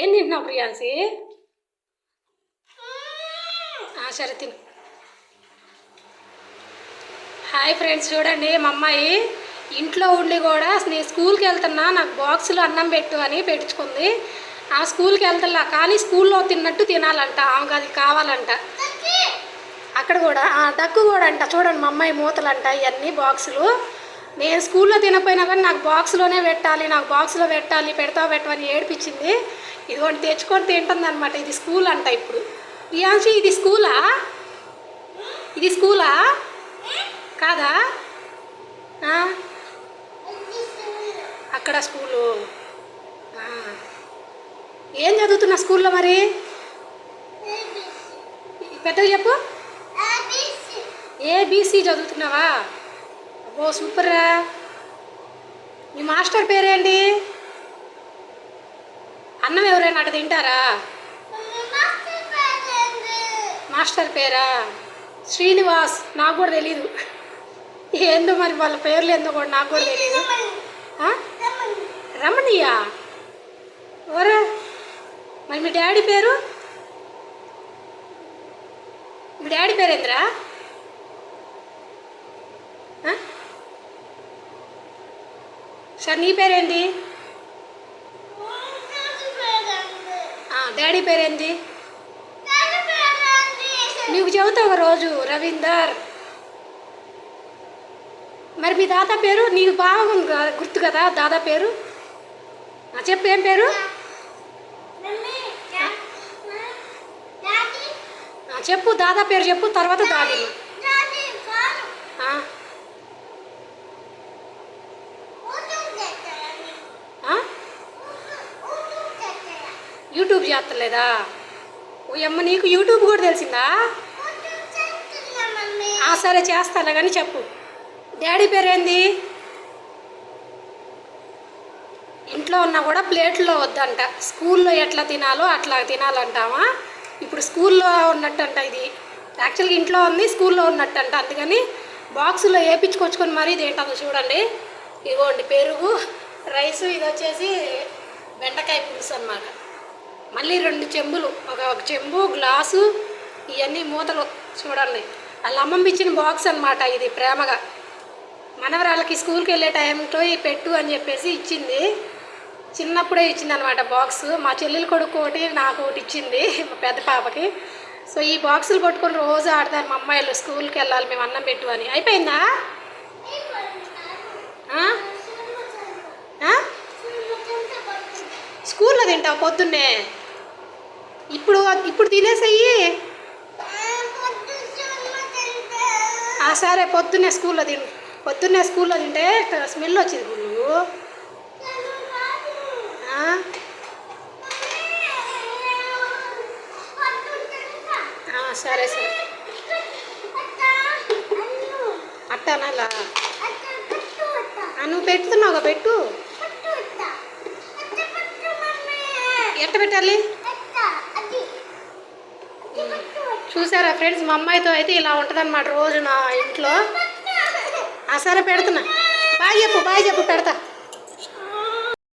ఏం తింటున్నావు ప్రియాన్సి? సరే తిను. హాయ్ ఫ్రెండ్స్, చూడండి మా అమ్మాయి ఇంట్లో ఉండి కూడా నేను స్కూల్కి వెళ్తున్నా, నాకు బాక్సులో అన్నం పెట్టు అని పెట్టించుకుంది. ఆ స్కూల్కి వెళ్తున్నా కానీ స్కూల్లో తిన్నట్టు తినాలంట, ఆమెకు అది కావాలంట. అక్కడ కూడా డక్కు కూడా అంట. చూడండి మా అమ్మాయి మూతలంట ఇవన్నీ బాక్సులు. నేను స్కూల్లో తినపోయినా కానీ నాకు బాక్స్లోనే పెట్టాలి, నాకు బాక్స్లో పెట్టాలి, పెట్టమని ఏడిపించింది. ఇదిగోండి తెచ్చుకొని తింటుంది అనమాట. ఇది స్కూల్ అంట. ఇప్పుడు ప్రియాంశి ఇది స్కూలా? ఇది స్కూలా కాదా? అక్కడ స్కూలు. ఏం చదువుతున్నా స్కూల్లో మరి? పెద్దగా చెప్పు. ఏబీసీ చదువుతున్నావా? ఓ సూపర్రా. మీ మాస్టర్ పేరేంటి? అన్నం ఎవరైనా అటు తింటారా? మాస్టర్ పేరా? శ్రీనివాస్. నాకు కూడా తెలీదు ఏందో మరి వాళ్ళ పేర్లు ఏందో కూడా నాకు కూడా తెలీదు. రమణియా? ఓరే, మరి మీ డాడీ పేరు? మీ డాడీ పేరు ఏంద్రా? సార్ నీ పేరేంటి? డాడీ పేరేంటి? నీకు చెబుతావు ఒక రోజు రవీందర్. మరి మీ దాదా పేరు నీకు బాగుంది గుర్తు కదా? దాదా పేరు చెప్పు. ఏం పేరు చెప్పు? దాదా పేరు చెప్పు, తర్వాత దాది. యూట్యూబ్ చేస్తలేదా? ఓ అమ్మ, నీకు యూట్యూబ్ కూడా తెలిసిందా? సరే చేస్తాలే కానీ చెప్పు. డాడీ పేరేంది? ఇంట్లో ఉన్నా కూడా ప్లేట్లో వద్దంట, స్కూల్లో ఎట్లా తినాలో అట్లా తినాలంటావా? ఇప్పుడు స్కూల్లో ఉన్నట్టంట. ఇది యాక్చువల్గా ఇంట్లో ఉంది, స్కూల్లో ఉన్నట్టంట. అందుకని బాక్సులో వేయించుకొచ్చుకొని మరీ తింటాము. చూడండి, ఇదిగోండి పెరుగు, రైసు, ఇది వచ్చేసి బెండకాయ పులుసు అన్నమాట. మళ్ళీ 2 చెంబులు, ఒక చెంబు, గ్లాసు, ఇవన్నీ మూతలు. చూడండి, వాళ్ళ అమ్మమ్మ ఇచ్చిన బాక్స్ అనమాట. ఇది ప్రేమగా మనవరాళ్ళకి స్కూల్కి వెళ్ళే టైంలో పెట్టు అని చెప్పేసి ఇచ్చింది. చిన్నప్పుడే ఇచ్చింది అనమాట బాక్స్. మా చెల్లెలు కొడుకు ఒకటి, నాకు ఒకటి ఇచ్చింది, మా పెద్ద పాపకి. సో ఈ బాక్సులు పట్టుకొని రోజు ఆడతారు మా అమ్మాయిలు. స్కూల్కి వెళ్ళాలి మేము అన్నం పెట్టు అని. అయిపోయిందా? స్కూల్లో తింటావు పొద్దున్నే? ఇప్పుడు తినేసేయి. సరే, పొద్దున్నే స్కూల్లో తింటే స్మెల్ వచ్చింది నువ్వు. సరే సరే, అట్టానలా నువ్వు పెడుతున్నావుగా, పెట్టు. ఎట్ట పెట్టాలి? చూసారా ఫ్రెండ్స్, మా అమ్మాయితో అయితే ఇలా ఉంటుందన్నమాట రోజు నా ఇంట్లో. సరే పెడుతున్నా. బాయ్ చెప్పు, పెడతా.